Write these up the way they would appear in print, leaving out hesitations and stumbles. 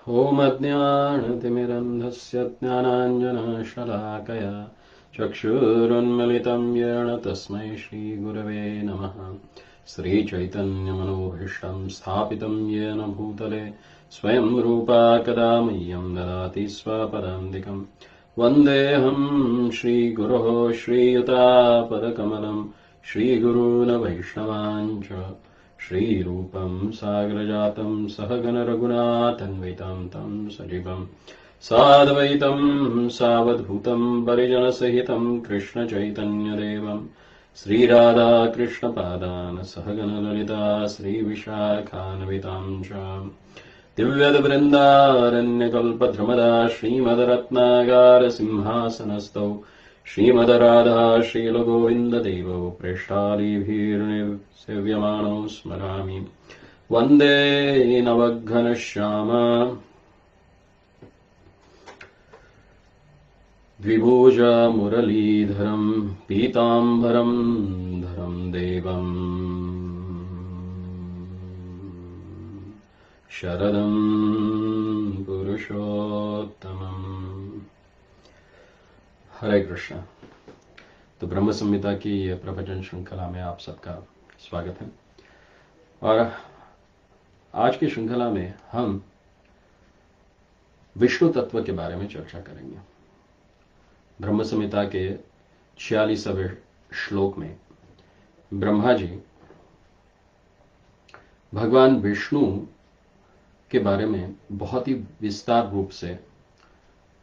ॐ अज्ञानतिमिरन्धस्य ज्ञानाञ्जनशलाकया चक्षुरुन्मिलितं येन तस्मै श्रीगुरवे नमः। श्रीचैतन्यमनोभीष्टं स्थापितं येन भूतले स्वयं रूपा कदा मह्यं ददाति स्वपदान्तिकम्। वन्देऽहं श्रीगुरोः श्रीयुतापदकमलं श्रीगुरून् वैष्णवाञ्च श्रीरूपं साग्रजातं सहगण रघुनाथन्वितं तं सजीवं साद्वैतं सावधूतं परिजनसहितं कृष्णचैतन्यदेवं श्रीराधाकृष्णपादान् सहगण ललिता श्रीविशाखान्वितां च दिव्यद्वृन्दारण्यकल्पद्रुमदा श्रीमद्रत्नागारसिंहासनस्थौ श्रीमद्राधा श्रीलगोविन्ददेवौ प्रेष्ठालीभिर्निर्सेव्यमानौ स्मरामि। वन्दे नवघनश्याम द्विभुजमुरलीधरं पीताम्बरं धरं देवम् शरदं पुरुषोत्तमम्। हरे कृष्ण। तो ब्रह्म संहिता की प्रवचन श्रृंखला में आप सबका स्वागत है। और आज की श्रृंखला में हम विष्णु तत्व के बारे में चर्चा करेंगे। ब्रह्म संहिता के 46वें श्लोक में ब्रह्मा जी भगवान विष्णु के बारे में बहुत ही विस्तार रूप से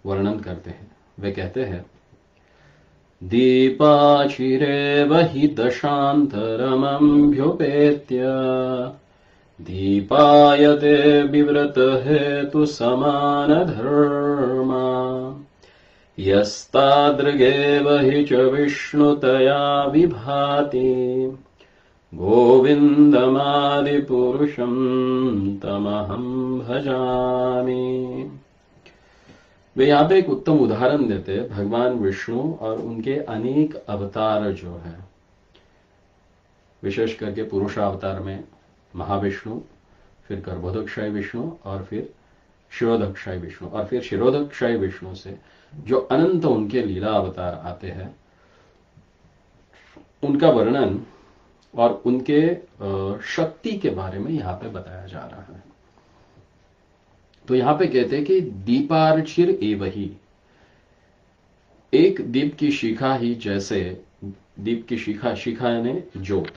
वर्णन करते हैं। वे कहते हैं, दीपाचिरेव हि दशान्तरमभ्युपेत्य दीपायते विव्रत हेतु समानधर्मा यस्तादृगेव हि च विष्णुतया विभाति गोविन्दमादिपुरुषं तमहं भजामि। वे यहाँ पे एक उत्तम उदाहरण देते हैं भगवान विष्णु और उनके अनेक अवतार जो है, विशेष करके पुरुषावतार में महाविष्णु, फिर गर्भोदकशायी विष्णु और फिर शिरोदकशायी विष्णु, और फिर शिरोदकशायी विष्णु से जो अनंत उनके लीला अवतार आते हैं उनका वर्णन और उनके शक्ति के बारे में यहां पे बताया जा रहा है। तो यहां पे कहते हैं कि दीपार्चिर एवही, एक दीप की शिखा ही जैसे, दीप की शिखा यानी ज्योत,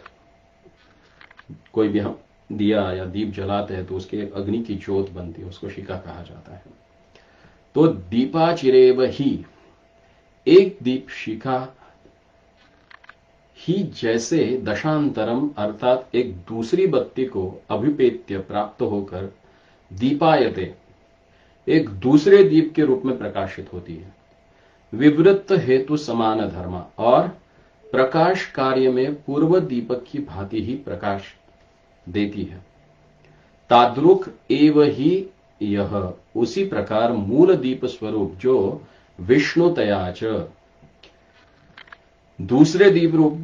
कोई भी हम दिया या दीप जलाते हैं तो उसके अग्नि की ज्योत बनती है, उसको शिखा कहा जाता है। तो दीपाचिरेव ही, एक दीप शिखा ही जैसे दशांतरम अर्थात एक दूसरी बत्ती को अभिपेत्य प्राप्त होकर दीपायते, एक दूसरे दीप के रूप में प्रकाशित होती है। विवृत्त हेतु समान धर्म, और प्रकाश कार्य में पूर्व दीपक की भांति ही प्रकाश देती है। ताद्रुक एव ही यह, उसी प्रकार मूल दीप स्वरूप जो विष्णुतयाच, दूसरे दीप रूप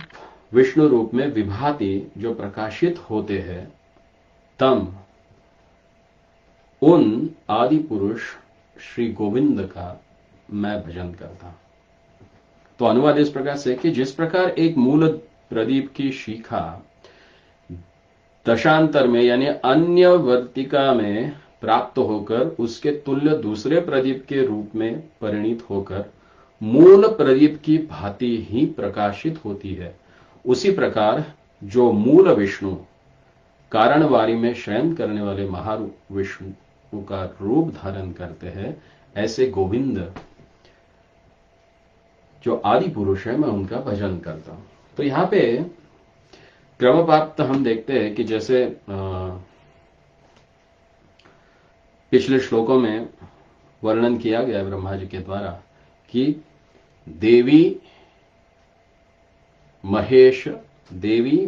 विष्णु रूप में विभाति जो प्रकाशित होते हैं, तम उन आदि पुरुष श्री गोविंद का मैं भजन करता। तो अनुवाद इस प्रकार से कि जिस प्रकार एक मूल प्रदीप की शिखा दशांतर में यानी अन्य वर्तिका में प्राप्त होकर उसके तुल्य दूसरे प्रदीप के रूप में परिणित होकर मूल प्रदीप की भांति ही प्रकाशित होती है, उसी प्रकार जो मूल विष्णु कारणवारी में शयन करने वाले महाविष्णु का रूप धारण करते हैं, ऐसे गोविंद जो आदि पुरुष है मैं उनका भजन करता हूं। तो यहां पे क्रम प्राप्त हम देखते हैं कि जैसे पिछले श्लोकों में वर्णन किया गया ब्रह्मा जी के द्वारा कि देवी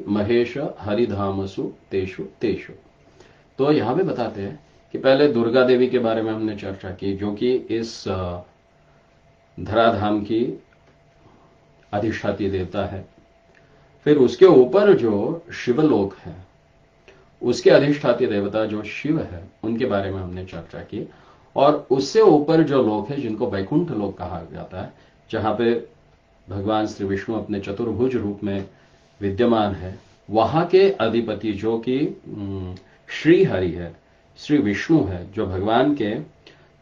महेश हरिधामसु तेषु तेषु। तो यहां पे बताते हैं कि पहले दुर्गा देवी के बारे में हमने चर्चा की, जो कि इस धराधाम की अधिष्ठाती देवता है। फिर उसके ऊपर जो शिवलोक है उसके अधिष्ठाती देवता जो शिव है उनके बारे में हमने चर्चा की, और उससे ऊपर जो लोक है जिनको वैकुंठ लोक कहा जाता है, जहां पे भगवान श्री विष्णु अपने चतुर्भुज रूप में विद्यमान है, वहां के अधिपति जो कि श्री हरि है, श्री विष्णु है, जो भगवान के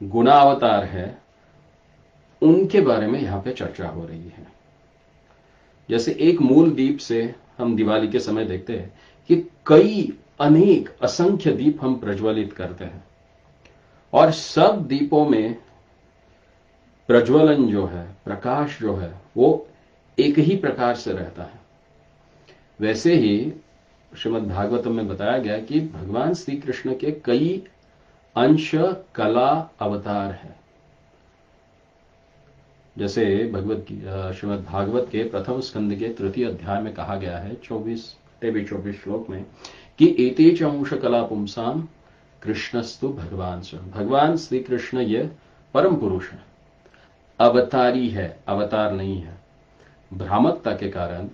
गुणावतार है, उनके बारे में यहां पे चर्चा हो रही है। जैसे एक मूल दीप से हम दिवाली के समय देखते हैं कि कई अनेक असंख्य दीप हम प्रज्वलित करते हैं, और सब दीपों में प्रज्वलन जो है, प्रकाश जो है, वो एक ही प्रकार से रहता है। वैसे ही श्रीमद् भागवतम में बताया गया कि भगवान श्री कृष्ण के कई अंश कला अवतार है। जैसे श्रीमद् भागवत के प्रथम स्कंद के तृतीय अध्याय में कहा गया है 24 श्लोक में कि एते च अंश कला पुंसाम कृष्णस्तु भगवान स्वयं। भगवान श्री कृष्ण ये परम पुरुष है, अवतारी है, अवतार नहीं है। भ्रामकता के कारण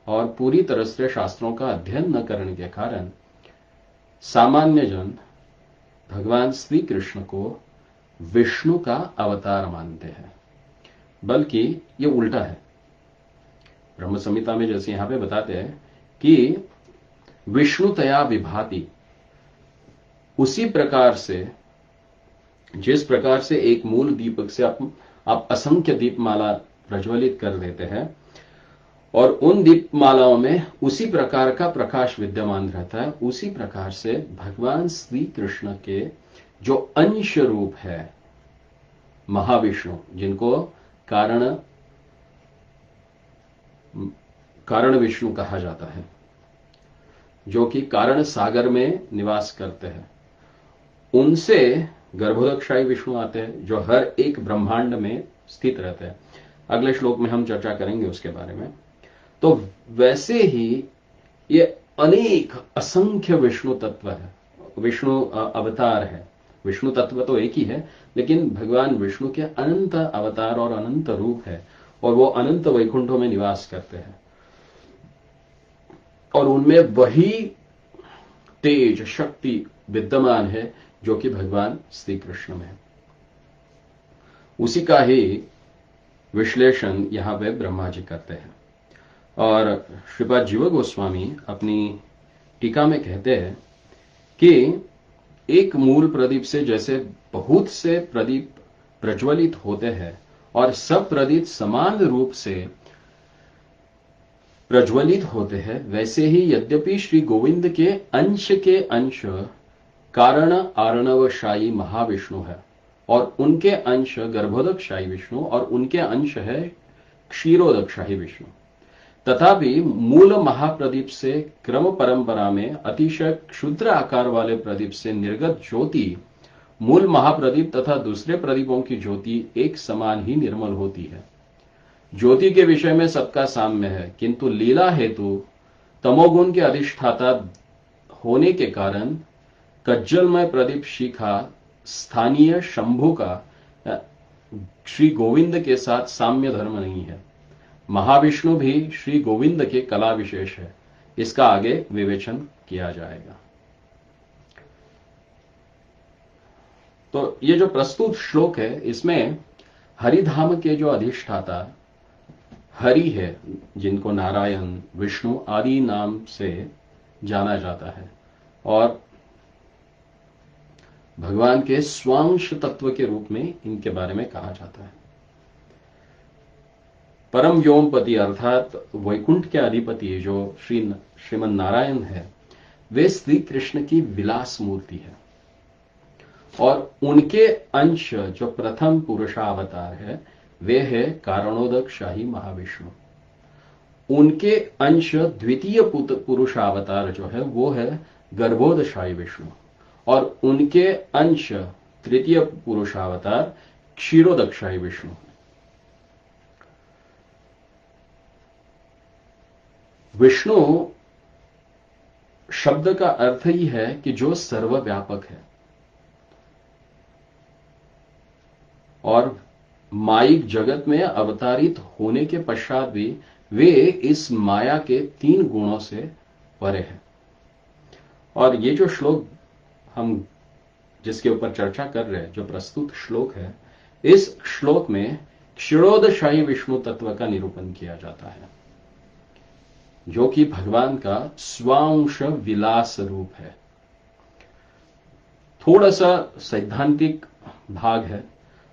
और पूरी तरह से शास्त्रों का अध्ययन न करने के कारण सामान्य जन भगवान श्री कृष्ण को विष्णु का अवतार मानते हैं, बल्कि ये उल्टा है। ब्रह्म संहिता में जैसे यहां पे बताते हैं कि विष्णुतया विभाति, उसी प्रकार से जिस प्रकार से एक मूल दीपक से आप असंख्य दीपमाला प्रज्वलित कर देते हैं, और उन दीपमालाओं में उसी प्रकार का प्रकाश विद्यमान रहता है, उसी प्रकार से भगवान श्री कृष्ण के जो अंश रूप है महाविष्णु, जिनको कारण विष्णु कहा जाता है, जो कि कारण सागर में निवास करते हैं, उनसे गर्भोदकशाही विष्णु आते हैं, जो हर एक ब्रह्मांड में स्थित रहते हैं। अगले श्लोक में हम चर्चा करेंगे उसके बारे में। तो वैसे ही ये अनेक असंख्य विष्णु तत्व है, विष्णु अवतार है। विष्णु तत्व तो एक ही है, लेकिन भगवान विष्णु के अनंत अवतार और अनंत रूप है, और वो अनंत वैकुंठों में निवास करते हैं, और उनमें वही तेज शक्ति विद्यमान है जो कि भगवान श्री कृष्ण में है। उसी का ही विश्लेषण यहां पे ब्रह्मा जी करते हैं। और श्रीपाद जीव गोस्वामी अपनी टीका में कहते हैं कि एक मूल प्रदीप से जैसे बहुत से प्रदीप प्रज्वलित होते हैं और सब प्रदीप समान रूप से प्रज्वलित होते हैं, वैसे ही यद्यपि श्री गोविंद के अंश कारण आर्णवशायी महाविष्णु है, और उनके अंश गर्भोदकशाही विष्णु, और उनके अंश है क्षीरोदकशाही विष्णु, तथापि मूल महाप्रदीप से क्रम परंपरा में अतिशय क्षुद्र आकार वाले प्रदीप से निर्गत ज्योति मूल महाप्रदीप तथा दूसरे प्रदीपों की ज्योति एक समान ही निर्मल होती है। ज्योति के विषय में सबका साम्य है, किंतु लीला हेतु तमोगुण के अधिष्ठाता होने के कारण कज्जलमय प्रदीप शिखा स्थानीय शंभु का श्री गोविंद के साथ साम्य धर्म नहीं है। महाविष्णु भी श्री गोविंद के कला विशेष है, इसका आगे विवेचन किया जाएगा। तो ये जो प्रस्तुत श्लोक है, इसमें हरिधाम के जो अधिष्ठाता हरि है, जिनको नारायण विष्णु आदि नाम से जाना जाता है, और भगवान के स्वांश तत्व के रूप में इनके बारे में कहा जाता है। परम व्योमपति अर्थात वैकुंठ के अधिपति जो श्रीमन नारायण है, वे श्री कृष्ण की विलास मूर्ति है, और उनके अंश जो प्रथम पुरुषावतार है वे है कारणोदकशाही महाविष्णु। उनके अंश द्वितीय पुरुषावतार जो है वो है गर्भोदकशाही विष्णु, और उनके अंश तृतीय पुरुषावतार क्षीरोदकशाही विष्णु। विष्णु शब्द का अर्थ ही है कि जो सर्वव्यापक है, और माइक जगत में अवतारित होने के पश्चात भी वे इस माया के 3 गुणों से परे हैं। और ये जो श्लोक हम जिसके ऊपर चर्चा कर रहे हैं, जो प्रस्तुत श्लोक है, इस श्लोक में क्षीरोदशाही विष्णु तत्व का निरूपण किया जाता है, जो कि भगवान का स्वांश विलास रूप है। थोड़ा सा सैद्धांतिक भाग है,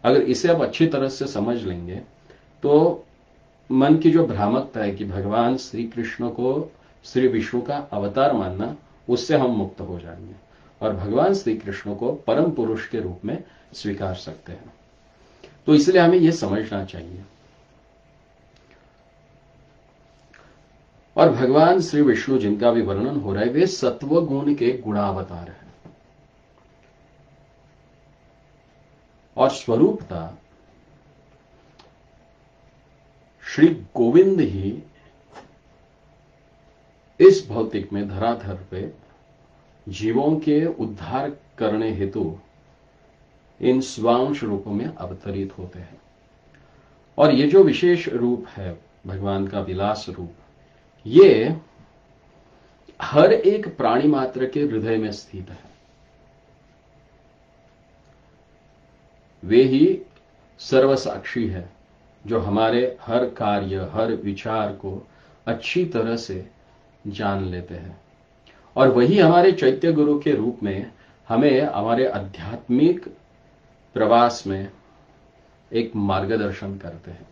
अगर इसे आप अच्छी तरह से समझ लेंगे तो मन की जो भ्रामकता है कि भगवान श्री कृष्ण को श्री विष्णु का अवतार मानना, उससे हम मुक्त हो जाएंगे और भगवान श्री कृष्ण को परम पुरुष के रूप में स्वीकार सकते हैं। तो इसलिए हमें यह समझना चाहिए। और भगवान श्री विष्णु जिनका भी वर्णन हो रहा है, वे सत्व गुण के गुणावतार हैं और स्वरूपता श्री गोविंद ही इस भौतिक में धराधर पे जीवों के उद्धार करने हेतु इन स्वांश रूपों में अवतरित होते हैं। और ये जो विशेष रूप है भगवान का विलास रूप, ये हर एक प्राणी मात्र के हृदय में स्थित है। वे ही सर्वसाक्षी है, जो हमारे हर कार्य, हर विचार को अच्छी तरह से जान लेते हैं और वही हमारे चैत्य गुरु के रूप में हमें हमारे आध्यात्मिक प्रवास में एक मार्गदर्शन करते हैं।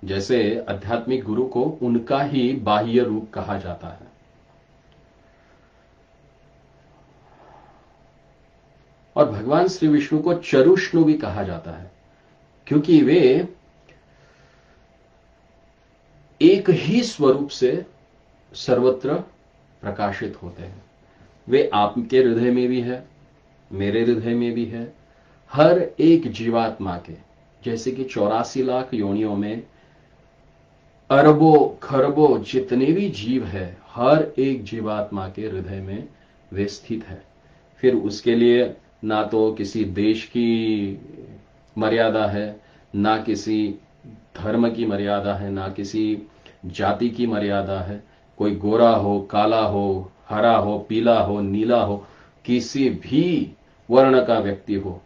जैसे आध्यात्मिक गुरु को उनका ही बाह्य रूप कहा जाता है। और भगवान श्री विष्णु को चरुष्णु भी कहा जाता है, क्योंकि वे एक ही स्वरूप से सर्वत्र प्रकाशित होते हैं। वे आपके हृदय में भी है, मेरे हृदय में भी है, हर एक जीवात्मा के, जैसे कि 84 लाख योनियों में अरबों खरबों जितने भी जीव है, हर एक जीवात्मा के हृदय में वे स्थित है। फिर उसके लिए ना तो किसी देश की मर्यादा है, ना किसी धर्म की मर्यादा है, ना किसी जाति की मर्यादा है। कोई गोरा हो, काला हो, हरा हो, पीला हो, नीला हो, किसी भी वर्ण का व्यक्ति हो,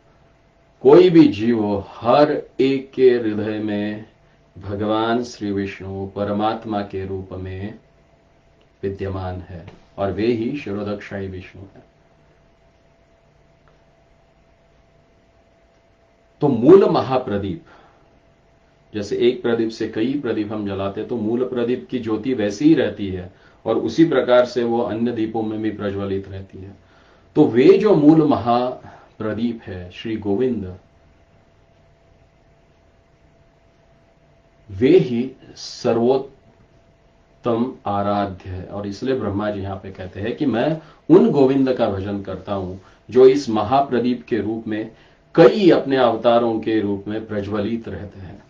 कोई भी जीव हो, हर एक के हृदय में भगवान श्री विष्णु परमात्मा के रूप में विद्यमान है और वे ही क्षीरोदशाही विष्णु है। तो मूल महाप्रदीप, जैसे एक प्रदीप से कई प्रदीप हम जलाते, तो मूल प्रदीप की ज्योति वैसी ही रहती है और उसी प्रकार से वो अन्य दीपों में भी प्रज्वलित रहती है। तो वे जो मूल महाप्रदीप है श्री गोविंद, वे ही सर्वोत्तम आराध्य है। और इसलिए ब्रह्मा जी यहां पे कहते हैं कि मैं उन गोविंद का भजन करता हूं जो इस महाप्रदीप के रूप में कई अपने अवतारों के रूप में प्रज्वलित रहते हैं।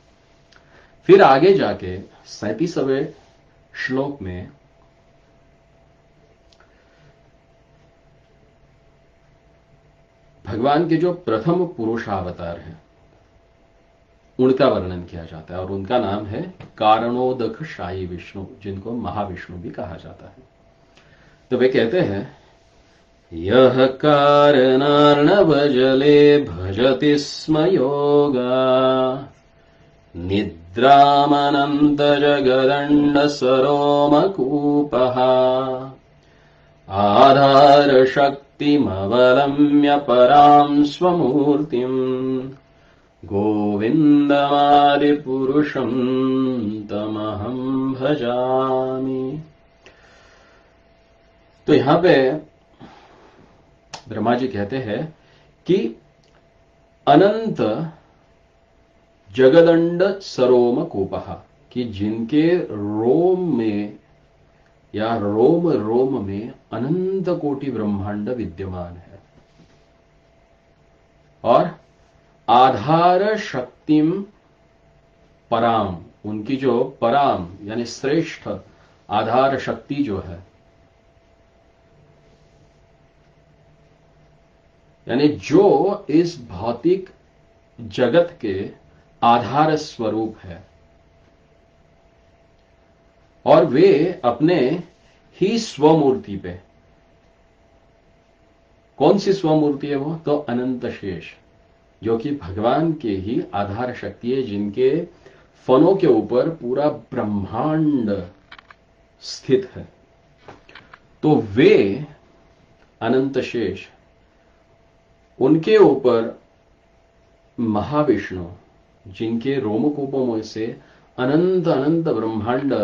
फिर आगे जाके 37वें श्लोक में भगवान के जो प्रथम पुरुषावतार है उनका वर्णन किया जाता है और उनका नाम है कारणोदकशायी विष्णु, जिनको महाविष्णु भी कहा जाता है। तो वे कहते हैं, यह कारणार्णव जले भजति स्म योगा निद्रामनंत जगदंड सरोमकूपः आधार शक्तिमवलम्य परां स्वमूर्तिम् गोविंदमादिपुरुषं तमहं भजामि। तो यहां पे ब्रह्मा जी कहते हैं कि अनंत जगदंड सरोम कूपः, कि जिनके रोम में या रोम रोम में अनंत कोटि ब्रह्मांड विद्यमान है और आधार शक्तिम पराम, उनकी जो पराम यानी श्रेष्ठ आधार शक्ति जो है, यानी जो इस भौतिक जगत के आधार स्वरूप है और वे अपने ही स्वमूर्ति पे कौन सी स्वमूर्ति है वो? तो अनंत शेष, जो कि भगवान के ही आधार शक्ति है, जिनके फनों के ऊपर पूरा ब्रह्मांड स्थित है। तो वे अनंत शेष, उनके ऊपर महाविष्णु, जिनके रोमकूपों में से अनंत अनंत ब्रह्मांड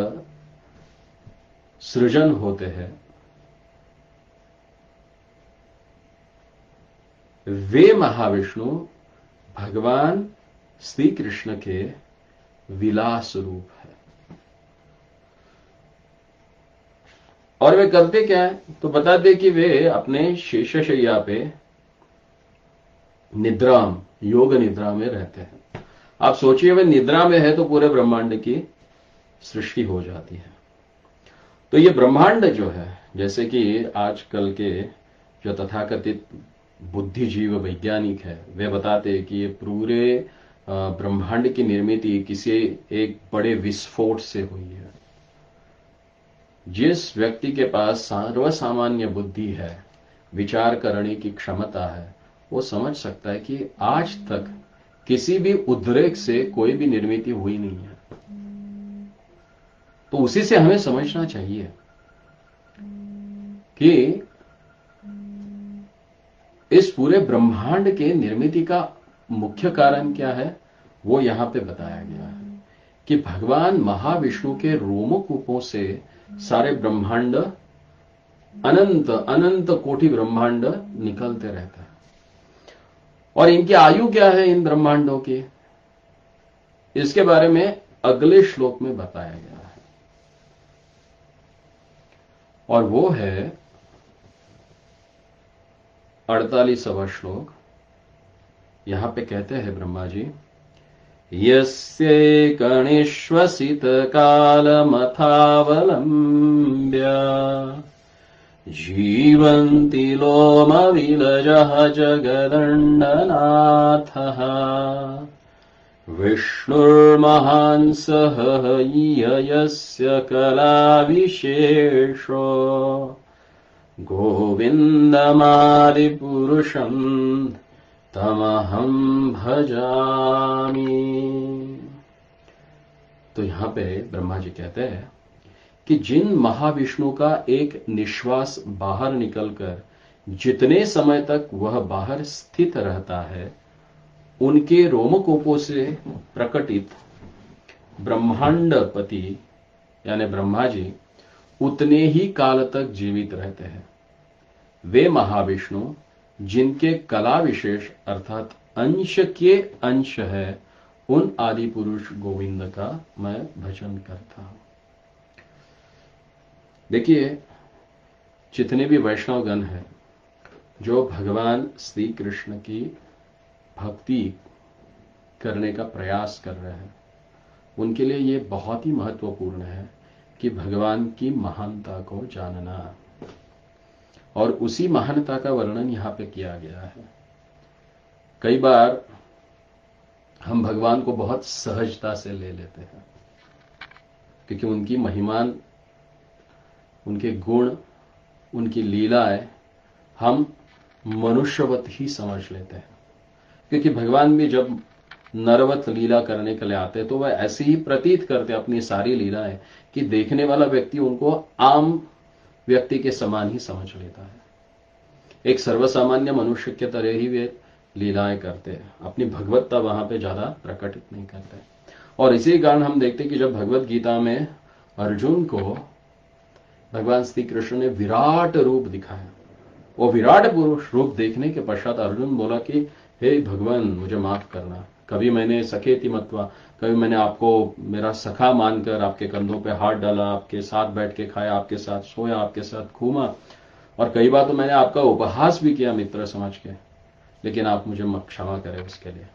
सृजन होते हैं, वे महाविष्णु भगवान श्री कृष्ण के विलास रूप है। और वे करते क्या है? तो बताते कि वे अपने शेषशय्या पे निद्रा, योग निद्रा में रहते हैं। आप सोचिए, वे निद्रा में है तो पूरे ब्रह्मांड की सृष्टि हो जाती है। तो ये ब्रह्मांड जो है, जैसे कि आजकल के जो तथाकथित बुद्धिजीव वैज्ञानिक है, वे बताते हैं कि ये पूरे ब्रह्मांड की निर्मिति किसी एक बड़े विस्फोट से हुई है। जिस व्यक्ति के पास सर्वसामान्य बुद्धि है, विचार करने की क्षमता है, वो समझ सकता है कि आज तक किसी भी उद्रेक से कोई भी निर्मिति हुई नहीं है। तो उसी से हमें समझना चाहिए कि इस पूरे ब्रह्मांड के निर्मिति का मुख्य कारण क्या है, वो यहां पे बताया गया है कि भगवान महाविष्णु के रोमकूपों से सारे ब्रह्मांड, अनंत अनंत कोटि ब्रह्मांड निकलते रहते हैं। और इनकी आयु क्या है इन ब्रह्मांडों की, इसके बारे में अगले श्लोक में बताया गया है। और वो है 48वां श्लोक। यहां पे कहते हैं ब्रह्मा जी, यस्ये कणिश्वसित कालमथावलम्ब्य जीवन्ति लोमविलजः जगदण्डनाथः विष्णुर्महांसः यस्य कलाविशेषो गोविन्दमादिपुरुषं तमहं भजामि। तो यहां पे ब्रह्मा जी कहते हैं कि जिन महाविष्णु का एक निश्वास बाहर निकलकर जितने समय तक वह बाहर स्थित रहता है, उनके रोमकूपों से प्रकटित ब्रह्मांडपति यानी ब्रह्मा जी उतने ही काल तक जीवित रहते हैं। वे महाविष्णु जिनके कला विशेष अर्थात अंश के अंश है, उन आदि पुरुष गोविंद का मैं भजन करता हूं। देखिए, जितने भी वैष्णवगण हैं जो भगवान श्री कृष्ण की भक्ति करने का प्रयास कर रहे हैं, उनके लिए ये बहुत ही महत्वपूर्ण है कि भगवान की महानता को जानना, और उसी महानता का वर्णन यहां पे किया गया है। कई बार हम भगवान को बहुत सहजता से ले लेते हैं, क्योंकि उनकी महिमान, उनके गुण, उनकी लीलाएं हम मनुष्यवत ही समझ लेते हैं। क्योंकि भगवान भी जब नरवत लीला करने के लिए आते तो वह ऐसे ही प्रतीत करते अपनी सारी लीलाएं कि देखने वाला व्यक्ति उनको आम व्यक्ति के समान ही समझ लेता है। एक सर्वसामान्य मनुष्य के तरह ही वे लीलाएं करते हैं, अपनी भगवत्ता वहां पे ज्यादा प्रकटित नहीं करते। और इसी कारण हम देखते कि जब भगवत गीता में अर्जुन को भगवान श्री कृष्ण ने विराट रूप दिखाया, वो विराट पुरुष रूप देखने के पश्चात अर्जुन बोला कि हे भगवान, मुझे माफ करना, कभी मैंने सखेती मत्वा, कभी मैंने आपको मेरा सखा मानकर आपके कंधों पे हाथ डाला, आपके साथ बैठ के खाया, आपके साथ सोया, आपके साथ घूमा, और कई बार तो मैंने आपका उपहास भी किया मित्र समझ के, लेकिन आप मुझे क्षमा करें उसके लिए।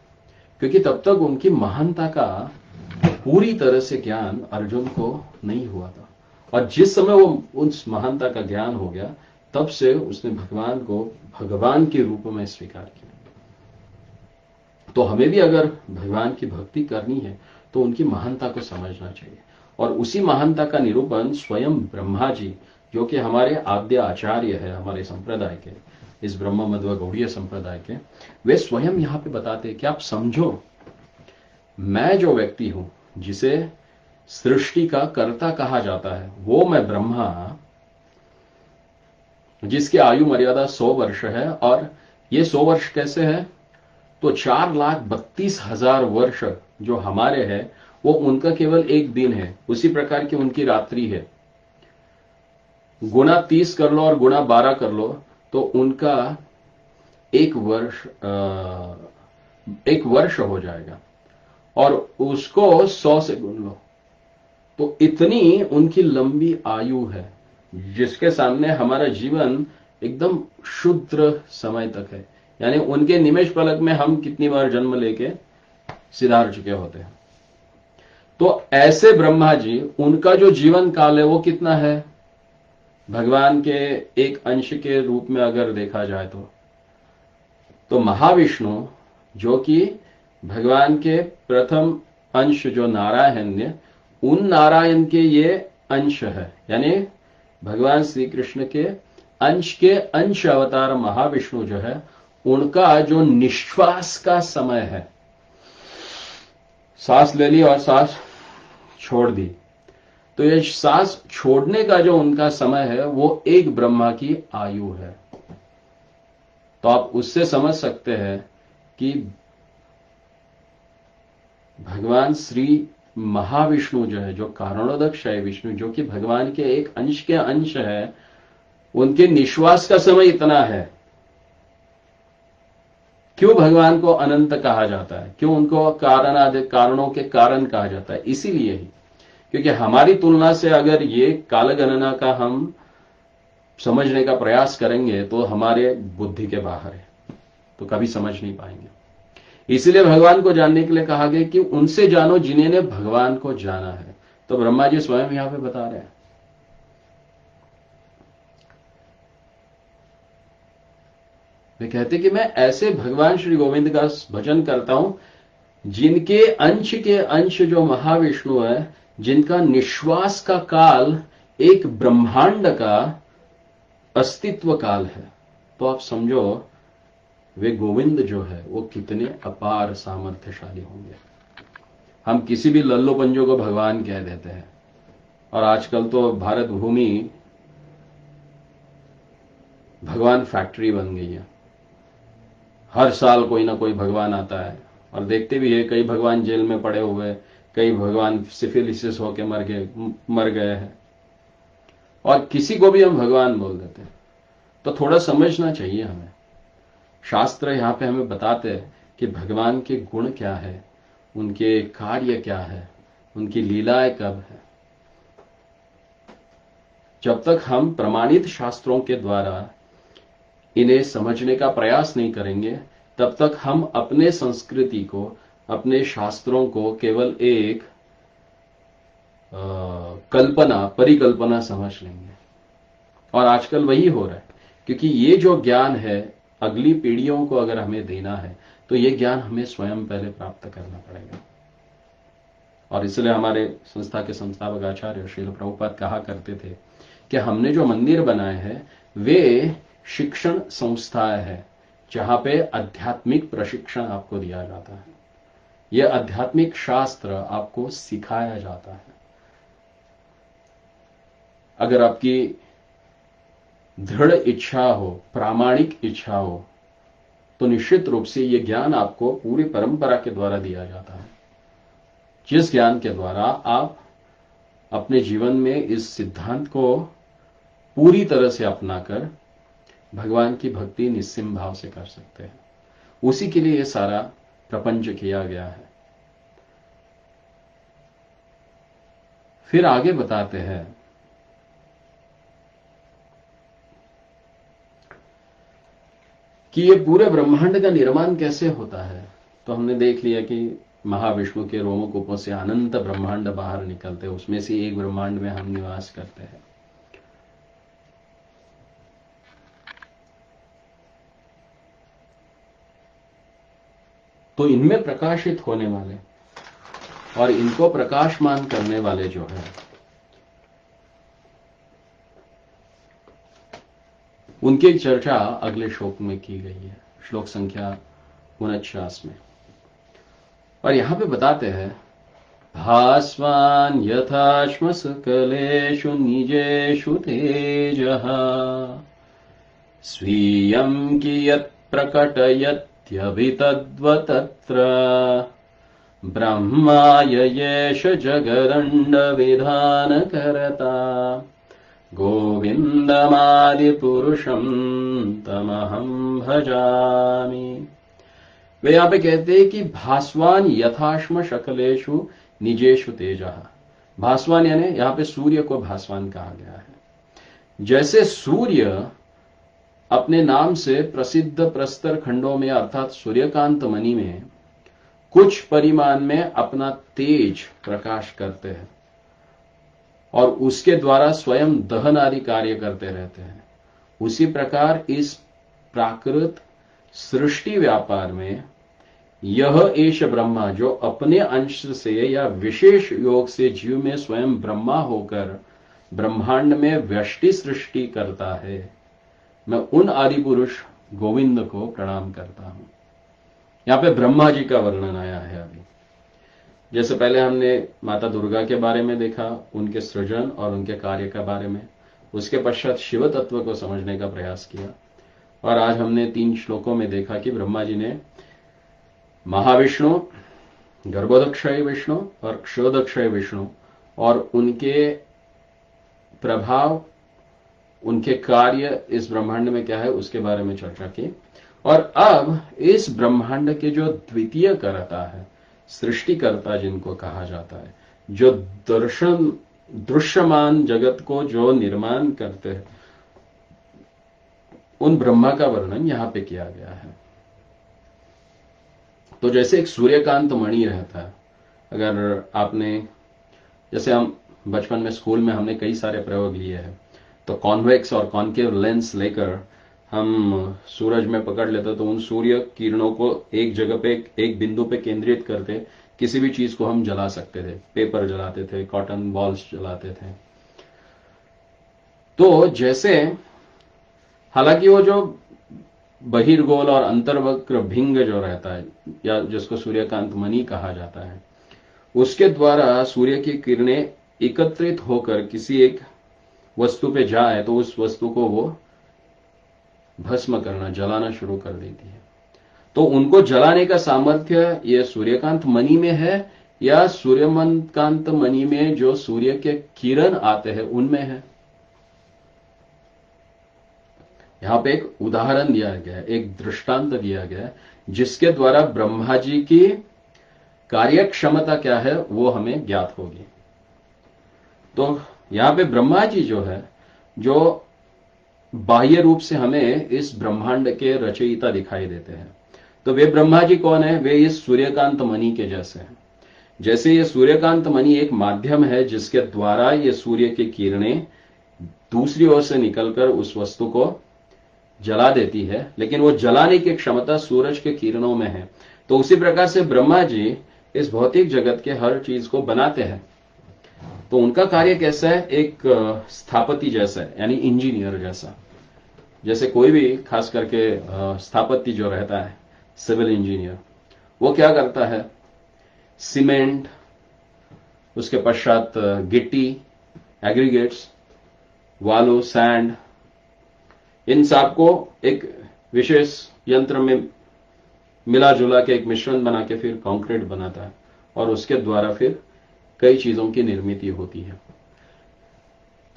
क्योंकि तब तक उनकी महानता का पूरी तरह से ज्ञान अर्जुन को नहीं हुआ था, और जिस समय वो उस महानता का ज्ञान हो गया, तब से उसने भगवान को भगवान के रूप में स्वीकार किया। तो हमें भी अगर भगवान की भक्ति करनी है तो उनकी महानता को समझना चाहिए, और उसी महानता का निरूपण स्वयं ब्रह्मा जी, जो कि हमारे आद्य आचार्य है हमारे संप्रदाय के, इस ब्रह्म मध्व गौड़ीय संप्रदाय के, वे स्वयं यहां पे बताते हैं कि आप समझो, मैं जो व्यक्ति हूं जिसे सृष्टि का कर्ता कहा जाता है, वो मैं ब्रह्मा, जिसकी आयु मर्यादा 100 वर्ष है। और ये 100 वर्ष कैसे है? तो 4,32,000 वर्ष जो हमारे हैं वो उनका केवल एक दिन है, उसी प्रकार की उनकी रात्रि है। गुना 30 कर लो और गुना 12 कर लो तो उनका एक वर्ष हो जाएगा, और उसको 100 से गुन लो तो इतनी उनकी लंबी आयु है, जिसके सामने हमारा जीवन एकदम शुद्र समय तक है। यानी उनके निमेष पलक में हम कितनी बार जन्म लेके सिधार चुके होते हैं। तो ऐसे ब्रह्मा जी, उनका जो जीवन काल है वो कितना है? भगवान के एक अंश के रूप में अगर देखा जाए तो महाविष्णु, जो कि भगवान के प्रथम अंश जो नारायण है, उन नारायण के ये अंश है। यानी भगवान श्री कृष्ण के अंश अवतार महाविष्णु जो है, उनका जो निश्वास का समय है, सांस ले ली और सांस छोड़ दी, तो ये सांस छोड़ने का जो उनका समय है वो एक ब्रह्मा की आयु है। तो आप उससे समझ सकते हैं कि भगवान श्री महाविष्णु जो है, जो कारणोदक है विष्णु, जो कि भगवान के एक अंश के अंश है, उनके निश्वास का समय इतना है। क्यों भगवान को अनंत कहा जाता है? क्यों उनको कारणों के कारण कहा जाता है? इसीलिए ही क्योंकि हमारी तुलना से अगर ये कालगणना का हम समझने का प्रयास करेंगे तो हमारे बुद्धि के बाहर है, तो कभी समझ नहीं पाएंगे। इसलिए भगवान को जानने के लिए कहा गया कि उनसे जानो जिन्होंने भगवान को जाना है। तो ब्रह्मा जी स्वयं यहां पे बता रहे हैं। वे कहते कि मैं ऐसे भगवान श्री गोविंद का भजन करता हूं जिनके अंश के अंश जो महाविष्णु है, जिनका निश्वास का काल एक ब्रह्मांड का अस्तित्व काल है। तो आप समझो वे गोविंद जो है वो कितने अपार सामर्थ्यशाली होंगे। हम किसी भी लल्लो पंजो को भगवान कह देते हैं, और आजकल तो भारत भूमि भगवान फैक्ट्री बन गई है। हर साल कोई ना कोई भगवान आता है, और देखते भी है कई भगवान जेल में पड़े हुए, कई भगवान सिफिलिसिस होके मर गए हैं, और किसी को भी हम भगवान बोल देते हैं। तो थोड़ा समझना चाहिए हमें। शास्त्र यहां पे हमें बताते हैं कि भगवान के गुण क्या है, उनके कार्य क्या है, उनकी लीलाएं कब है। जब तक हम प्रमाणित शास्त्रों के द्वारा इन्हें समझने का प्रयास नहीं करेंगे, तब तक हम अपने संस्कृति को, अपने शास्त्रों को केवल एक परिकल्पना समझ लेंगे। और आजकल वही हो रहा है, क्योंकि ये जो ज्ञान है अगली पीढ़ियों को अगर हमें देना है तो ये ज्ञान हमें स्वयं पहले प्राप्त करना पड़ेगा। और इसलिए हमारे संस्था के संस्थापक आचार्य श्रील प्रभुपाद कहा करते थे कि हमने जो मंदिर बनाए हैं वे शिक्षण संस्थाएं हैं, जहां पे आध्यात्मिक प्रशिक्षण आपको दिया जाता है। यह आध्यात्मिक शास्त्र आपको सिखाया जाता है। अगर आपकी दृढ़ इच्छा हो, प्रामाणिक इच्छा हो, तो निश्चित रूप से यह ज्ञान आपको पूरी परंपरा के द्वारा दिया जाता है, जिस ज्ञान के द्वारा आप अपने जीवन में इस सिद्धांत को पूरी तरह से अपनाकर भगवान की भक्ति निस्सीम भाव से कर सकते हैं। उसी के लिए यह सारा प्रपंच किया गया है। फिर आगे बताते हैं कि ये पूरे ब्रह्मांड का निर्माण कैसे होता है। तो हमने देख लिया कि महाविष्णु के रोमकूपों से अनंत ब्रह्मांड बाहर निकलते हैं, उसमें से एक ब्रह्मांड में हम निवास करते हैं। तो इनमें प्रकाशित होने वाले और इनको प्रकाशमान करने वाले जो है, उनकी चर्चा अगले श्लोक में की गई है, श्लोक संख्या 49 में। और यहां पे बताते हैं, भास्वान् यथाश्म सकलेषु निजेषु तेजः स्वीयं कियत् प्रकटयत्यभितद्वतत्र ब्रह्माययेष जगदण्डविधानकर्ता गोविन्दमादिपुरुषं तमहं भजामि। वे यहां पे कहते हैं कि भास्वान यथाश्म शकलेषु निजेषु तेजः। भास्वान यानी यहां पे सूर्य को भास्वान कहा गया है। जैसे सूर्य अपने नाम से प्रसिद्ध प्रस्तर खंडों में अर्थात सूर्यकांत मणि में कुछ परिमाण में अपना तेज प्रकाश करते हैं और उसके द्वारा स्वयं दहन आदि कार्य करते रहते हैं, उसी प्रकार इस प्राकृत सृष्टि व्यापार में यह एष ब्रह्मा जो अपने अंश से या विशेष योग से जीव में स्वयं ब्रह्मा होकर ब्रह्मांड में व्यष्टि सृष्टि करता है, मैं उन आदि पुरुष गोविंद को प्रणाम करता हूं। यहां पे ब्रह्मा जी का वर्णन आया है। अभी जैसे पहले हमने माता दुर्गा के बारे में देखा, उनके सृजन और उनके कार्य के बारे में, उसके पश्चात शिव तत्व को समझने का प्रयास किया, और आज हमने 3 श्लोकों में देखा कि ब्रह्मा जी ने महाविष्णु, गर्भोदक्षय विष्णु और क्षोदक्षय विष्णु और उनके प्रभाव, उनके कार्य इस ब्रह्मांड में क्या है उसके बारे में चर्चा की। और अब इस ब्रह्मांड के जो द्वितीय कर्ता है, सृष्टिकर्ता जिनको कहा जाता है, जो दृश्यमान जगत को जो निर्माण करते हैं, उन ब्रह्मा का वर्णन यहां पे किया गया है। तो जैसे एक सूर्यकांत मणि रहता है, अगर आपने, जैसे हम बचपन में स्कूल में हमने कई सारे प्रयोग लिए हैं, तो कॉन्वेक्स और कॉन्केव लेंस लेकर हम सूरज में पकड़ लेते, तो उन सूर्य किरणों को एक जगह पे, एक बिंदु पे केंद्रित करके किसी भी चीज को हम जला सकते थे। पेपर जलाते थे, कॉटन बॉल्स जलाते थे। तो जैसे, हालांकि वो जो बहिर्गोल और अंतर्वक्र भिंग जो रहता है, या जिसको सूर्यकांत मणि कहा जाता है, उसके द्वारा सूर्य की किरणें एकत्रित होकर किसी एक वस्तु पे जाए तो उस वस्तु को वो भस्म करना, जलाना शुरू कर देती है। तो उनको जलाने का सामर्थ्य ये सूर्यकांत मणि में है या सूर्यकांत मणि में जो सूर्य के किरण आते हैं उनमें है। यहां पे एक उदाहरण दिया गया है, एक दृष्टांत दिया गया है, जिसके द्वारा ब्रह्मा जी की कार्य क्षमता क्या है वो हमें ज्ञात होगी। तो यहां पे ब्रह्मा जी जो है, जो बाह्य रूप से हमें इस ब्रह्मांड के रचयिता दिखाई देते हैं, तो वे ब्रह्मा जी कौन है? वे इस सूर्यकांत मणि के जैसे हैं। जैसे ये सूर्यकांत मणि एक माध्यम है जिसके द्वारा ये सूर्य की किरणें दूसरी ओर से निकलकर उस वस्तु को जला देती है, लेकिन वो जलाने की क्षमता सूरज के किरणों में है। तो उसी प्रकार से ब्रह्मा जी इस भौतिक जगत के हर चीज को बनाते हैं। तो उनका कार्य कैसा है? एक स्थापति जैसा है, यानी इंजीनियर जैसा। जैसे कोई भी, खास करके स्थापति जो रहता है, सिविल इंजीनियर, वो क्या करता है? सीमेंट, उसके पश्चात गिट्टी, एग्रीगेट्स, वालू, सैंड, इन सब को एक विशेष यंत्र में मिला जुला के एक मिश्रण बना के फिर कंक्रीट बनाता है, और उसके द्वारा फिर कई चीजों की निर्मित होती है।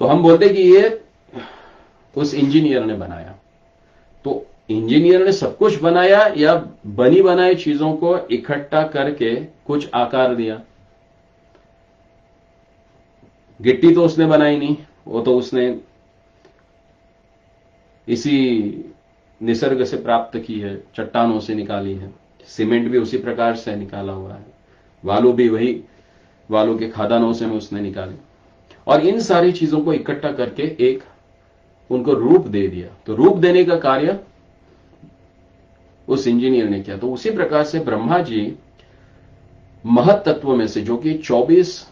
तो हम बोलते कि ये उस इंजीनियर ने बनाया। तो इंजीनियर ने सब कुछ बनाया या बनी बनाई चीजों को इकट्ठा करके कुछ आकार दिया? गिट्टी तो उसने बनाई नहीं, वो तो उसने इसी निसर्ग से प्राप्त की है, चट्टानों से निकाली है। सीमेंट भी उसी प्रकार से निकाला हुआ है, वालू भी वही वालू के खदानों से उसने निकाले, और इन सारी चीजों को इकट्ठा करके एक उनको रूप दे दिया। तो रूप देने का कार्य उस इंजीनियर ने किया। तो उसी प्रकार से ब्रह्मा जी महत तत्व में से, जो कि 24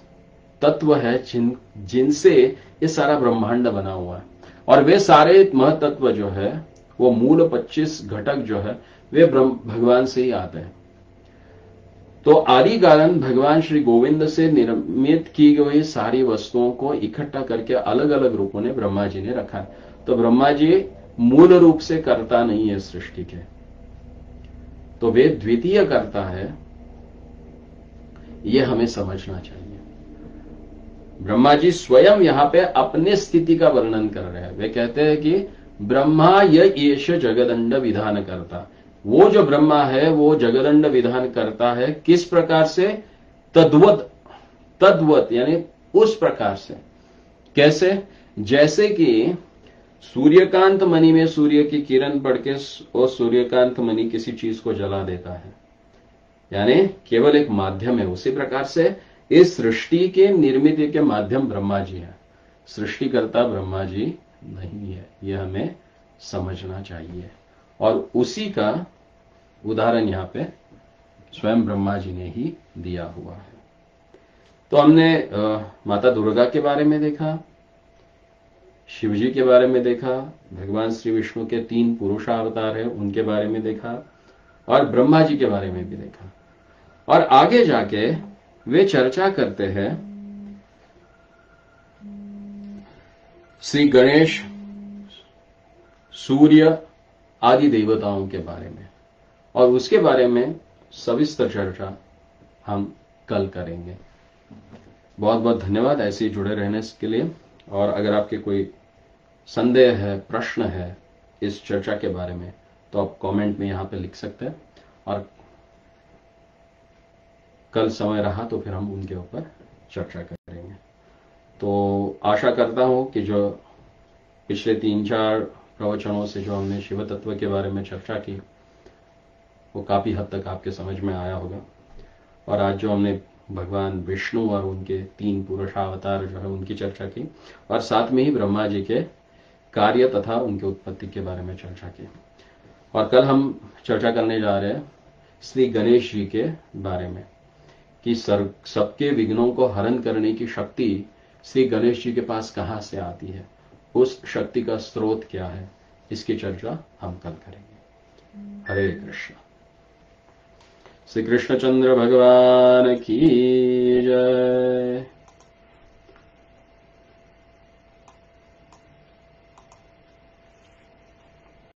तत्व है जिनसे ये सारा ब्रह्मांड बना हुआ है, और वे सारे महतत्व जो है, वो मूल 25 घटक जो है, वे भगवान से ही आते हैं। तो आदि कारण भगवान श्री गोविंद से निर्मित की गई सारी वस्तुओं को इकट्ठा करके अलग अलग रूपों ने ब्रह्मा जी ने रखा है। तो ब्रह्मा जी मूल रूप से कर्ता नहीं है सृष्टि के, तो वे द्वितीय कर्ता है, यह हमें समझना चाहिए। ब्रह्मा जी स्वयं यहां पे अपने स्थिति का वर्णन कर रहे हैं। वे कहते हैं कि ब्रह्मा येष जगदंड विधान करता। वो जो ब्रह्मा है वो जगदंड विधान करता है। किस प्रकार से? तद्वत यानी उस प्रकार से। कैसे? जैसे कि सूर्यकांत मणि में सूर्य की किरण पड़ के और सूर्यकांत मणि किसी चीज को जला देता है, यानी केवल एक माध्यम है। उसी प्रकार से इस सृष्टि के निर्मित के माध्यम ब्रह्मा जी है, सृष्टिकर्ता ब्रह्मा जी नहीं है। यह हमें समझना चाहिए। और उसी का उदाहरण यहां पे स्वयं ब्रह्मा जी ने ही दिया हुआ है। तो हमने माता दुर्गा के बारे में देखा, शिव जी के बारे में देखा, भगवान श्री विष्णु के 3 पुरुषावतार है उनके बारे में देखा, और ब्रह्मा जी के बारे में भी देखा। और आगे जाके वे चर्चा करते हैं श्री गणेश, सूर्य आदि देवताओं के बारे में, और उसके बारे में सविस्तर चर्चा हम कल करेंगे। बहुत बहुत धन्यवाद ऐसे ही जुड़े रहने के लिए। और अगर आपके कोई संदेह है, प्रश्न है इस चर्चा के बारे में, तो आप कमेंट में यहां पे लिख सकते हैं, और कल समय रहा तो फिर हम उनके ऊपर चर्चा करेंगे। तो आशा करता हूं कि जो पिछले 3-4 प्रवचनों से जो हमने शिव तत्व के बारे में चर्चा की, वो काफी हद तक आपके समझ में आया होगा। और आज जो हमने भगवान विष्णु और उनके 3 पुरुषावतार जो है उनकी चर्चा की, और साथ में ही ब्रह्मा जी के कार्य तथा उनके उत्पत्ति के बारे में चर्चा की। और कल हम चर्चा करने जा रहे हैं श्री गणेश जी के बारे में, कि सबके विघ्नों को हरण करने की शक्ति श्री गणेश जी के पास कहां से आती है, उस शक्ति का स्रोत क्या है, इसकी चर्चा हम कल करेंगे। हरे कृष्ण। श्री कृष्णचंद्र भगवान की जय।